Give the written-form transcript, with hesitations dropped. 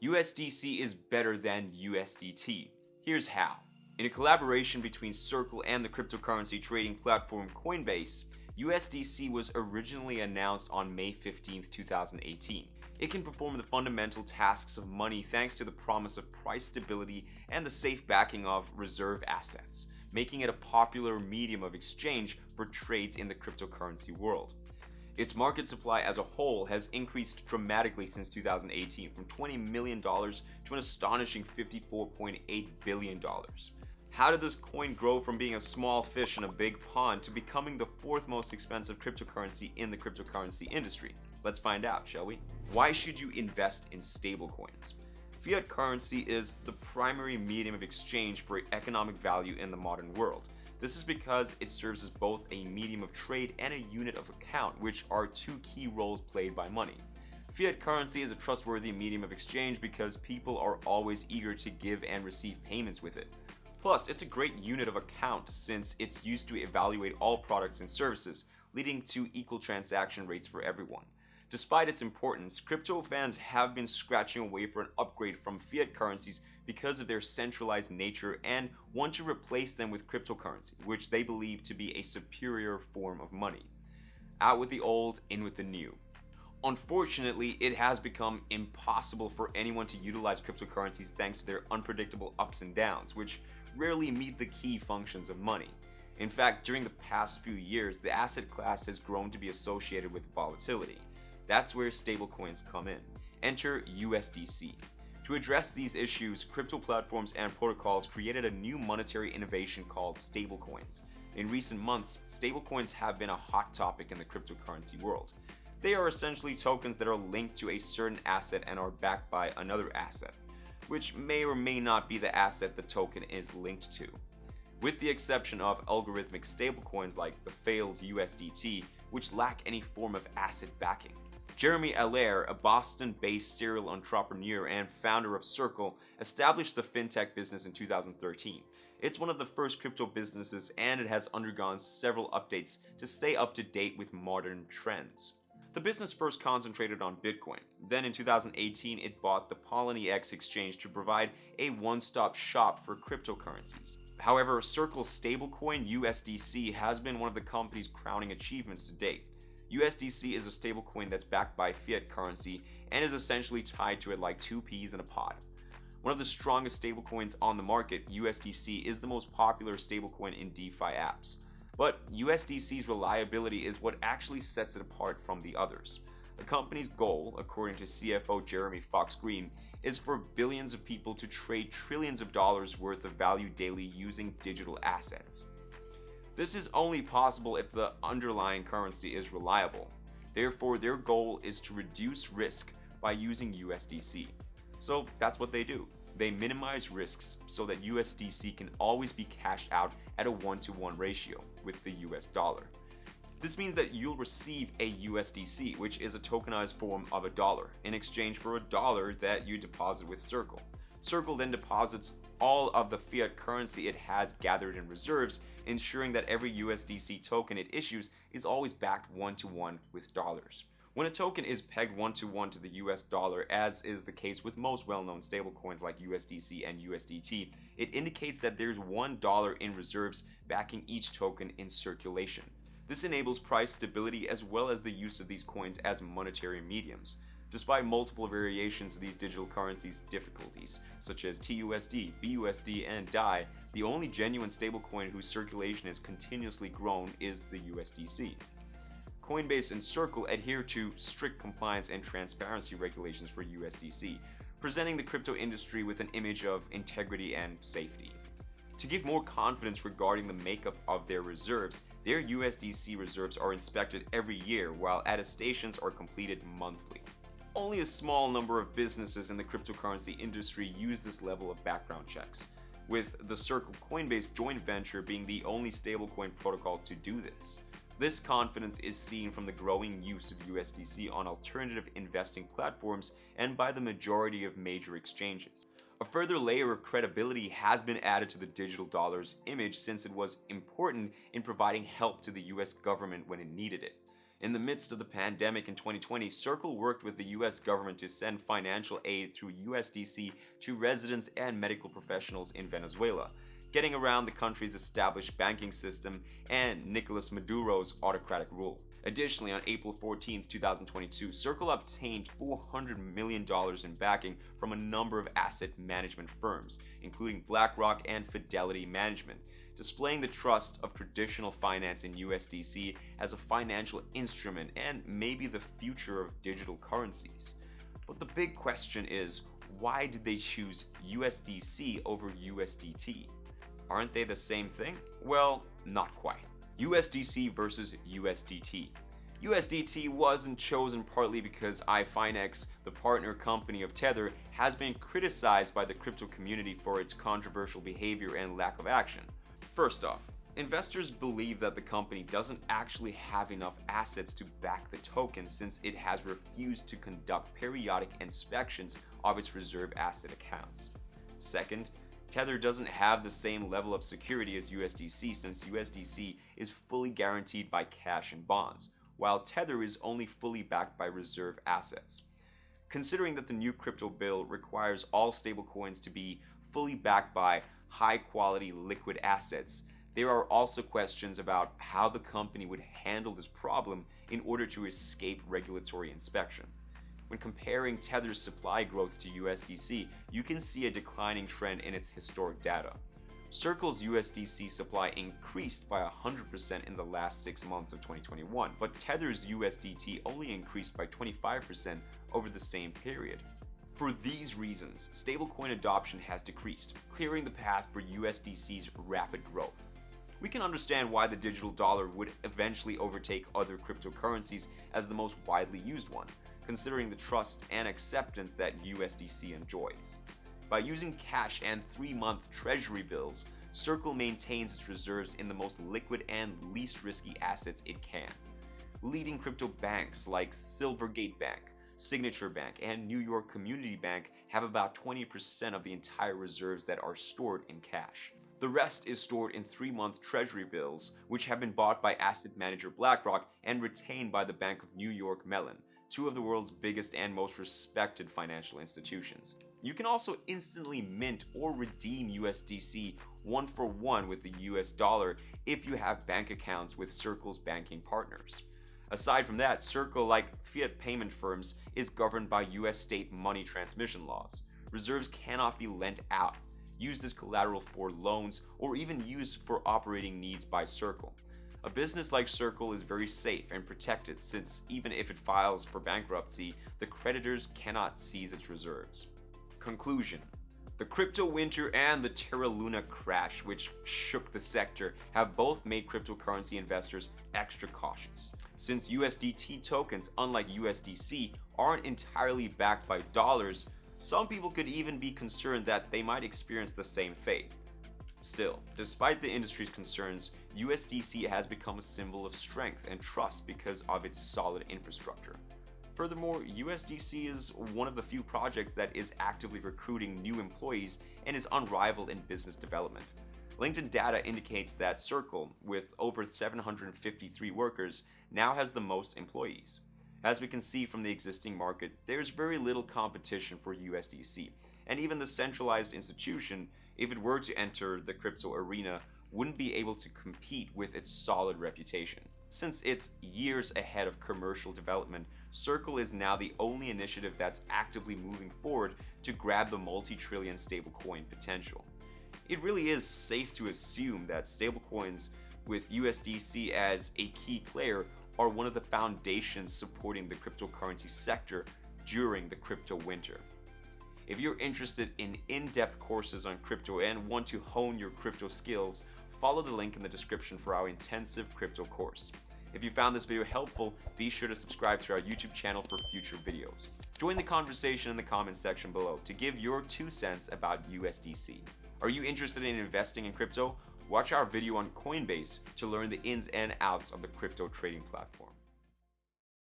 USDC is better than USDT. Here's how. In a collaboration between Circle and the cryptocurrency trading platform Coinbase, USDC was originally announced on May 15, 2018. It can perform the fundamental tasks of money thanks to the promise of price stability and the safe backing of reserve assets, making it a popular medium of exchange for trades in the cryptocurrency world. Its market supply as a whole has increased dramatically since 2018 from $20 million to an astonishing $54.8 billion. How did this coin grow from being a small fish in a big pond to becoming the fourth most expensive cryptocurrency in the cryptocurrency industry? Let's find out, shall we? Why should you invest in stablecoins? Fiat currency is the primary medium of exchange for economic value in the modern world. This is because it serves as both a medium of trade and a unit of account, which are two key roles played by money. Fiat currency is a trustworthy medium of exchange because people are always eager to give and receive payments with it. Plus, it's a great unit of account since it's used to evaluate all products and services, leading to equal transaction rates for everyone. Despite its importance, crypto fans have been scratching away for an upgrade from fiat currencies because of their centralized nature and want to replace them with cryptocurrency, which they believe to be a superior form of money. Out with the old, in with the new. Unfortunately, it has become impossible for anyone to utilize cryptocurrencies thanks to their unpredictable ups and downs, which rarely meet the key functions of money. In fact, during the past few years, the asset class has grown to be associated with volatility. That's where stablecoins come in. Enter USDC. To address these issues, crypto platforms and protocols created a new monetary innovation called stablecoins. In recent months, stablecoins have been a hot topic in the cryptocurrency world. They are essentially tokens that are linked to a certain asset and are backed by another asset, which may or may not be the asset the token is linked to. With the exception of algorithmic stablecoins like the failed USDT, which lack any form of asset backing. Jeremy Allaire, a Boston-based serial entrepreneur and founder of Circle, established the fintech business in 2013. It's one of the first crypto businesses and it has undergone several updates to stay up to date with modern trends. The business first concentrated on Bitcoin. Then in 2018, it bought the Poloniex exchange to provide a one-stop shop for cryptocurrencies. However, Circle's stablecoin USDC has been one of the company's crowning achievements to date. USDC is a stablecoin that's backed by fiat currency and is essentially tied to it like two peas in a pod. One of the strongest stablecoins on the market, USDC is the most popular stablecoin in DeFi apps. But USDC's reliability is what actually sets it apart from the others. The company's goal, according to CFO Jeremy Fox-Green, is for billions of people to trade trillions of dollars worth of value daily using digital assets. This is only possible if the underlying currency is reliable. Therefore, their goal is to reduce risk by using USDC. So that's what they do. They minimize risks so that USDC can always be cashed out at a 1-to-1 ratio with the US dollar. This means that you'll receive a USDC, which is a tokenized form of a dollar, in exchange for a dollar that you deposit with Circle. Circle then deposits all of the fiat currency it has gathered in reserves, ensuring that every USDC token it issues is always backed 1-to-1 with dollars. When a token is pegged 1-to-1 to the US dollar, as is the case with most well-known stablecoins like USDC and USDT, it indicates that there's $1 in reserves backing each token in circulation. This enables price stability as well as the use of these coins as monetary mediums. Despite multiple variations of these digital currencies' difficulties, such as TUSD, BUSD, and DAI, the only genuine stablecoin whose circulation has continuously grown is the USDC. Coinbase and Circle adhere to strict compliance and transparency regulations for USDC, presenting the crypto industry with an image of integrity and safety. To give more confidence regarding the makeup of their reserves, their USDC reserves are inspected every year, while attestations are completed monthly. Only a small number of businesses in the cryptocurrency industry use this level of background checks, with the Circle Coinbase joint venture being the only stablecoin protocol to do this. This confidence is seen from the growing use of USDC on alternative investing platforms and by the majority of major exchanges. A further layer of credibility has been added to the digital dollar's image since it was important in providing help to the US government when it needed it. In the midst of the pandemic in 2020, Circle worked with the US government to send financial aid through USDC to residents and medical professionals in Venezuela, getting around the country's established banking system and Nicolas Maduro's autocratic rule. Additionally, on April 14, 2022, Circle obtained $400 million in backing from a number of asset management firms, including BlackRock and Fidelity Management, displaying the trust of traditional finance in USDC as a financial instrument and maybe the future of digital currencies. But the big question is, why did they choose USDC over USDT? Aren't they the same thing? Well, not quite. USDC versus USDT. USDT wasn't chosen partly because iFinex, the partner company of Tether, has been criticized by the crypto community for its controversial behavior and lack of action. First off, investors believe that the company doesn't actually have enough assets to back the token since it has refused to conduct periodic inspections of its reserve asset accounts. Second, Tether doesn't have the same level of security as USDC since USDC is fully guaranteed by cash and bonds, while Tether is only fully backed by reserve assets. Considering that the new crypto bill requires all stablecoins to be fully backed by high-quality liquid assets, there are also questions about how the company would handle this problem in order to escape regulatory inspection. When comparing Tether's supply growth to USDC, you can see a declining trend in its historic data. Circle's USDC supply increased by 100% in the last 6 months of 2021, but Tether's USDT only increased by 25% over the same period. For these reasons, stablecoin adoption has decreased, clearing the path for USDC's rapid growth. We can understand why the digital dollar would eventually overtake other cryptocurrencies as the most widely used one, considering the trust and acceptance that USDC enjoys. By using cash and 3-month treasury bills, Circle maintains its reserves in the most liquid and least risky assets it can. Leading crypto banks like Silvergate Bank, Signature Bank, and New York Community Bank have about 20% of the entire reserves that are stored in cash. The rest is stored in 3-month treasury bills, which have been bought by asset manager BlackRock and retained by the Bank of New York Mellon, two of the world's biggest and most respected financial institutions. You can also instantly mint or redeem USDC 1-for-1 with the US dollar if you have bank accounts with Circle's banking partners. Aside from that, Circle, like fiat payment firms, is governed by US state money transmission laws. Reserves cannot be lent out, used as collateral for loans, or even used for operating needs by Circle. A business like Circle is very safe and protected since even if it files for bankruptcy, the creditors cannot seize its reserves. Conclusion: the crypto winter and the Terra Luna crash, which shook the sector, have both made cryptocurrency investors extra cautious. Since USDT tokens, unlike USDC, aren't entirely backed by dollars, some people could even be concerned that they might experience the same fate. Still, despite the industry's concerns, USDC has become a symbol of strength and trust because of its solid infrastructure. Furthermore, USDC is one of the few projects that is actively recruiting new employees and is unrivaled in business development. LinkedIn data indicates that Circle, with over 753 workers, now has the most employees. As we can see from the existing market, there's very little competition for USDC, and even the centralized institution, if it were to enter the crypto arena, wouldn't be able to compete with its solid reputation. Since it's years ahead of commercial development, Circle is now the only initiative that's actively moving forward to grab the multi-trillion stablecoin potential. It really is safe to assume that stablecoins, with USDC as a key player, are one of the foundations supporting the cryptocurrency sector during the crypto winter. If you're interested in in-depth courses on crypto and want to hone your crypto skills, follow the link in the description for our intensive crypto course. If you found this video helpful, be sure to subscribe to our YouTube channel for future videos. Join the conversation in the comments section below to give your 2 cents about USDC. Are you interested in investing in crypto? Watch our video on Coinbase to learn the ins and outs of the crypto trading platform.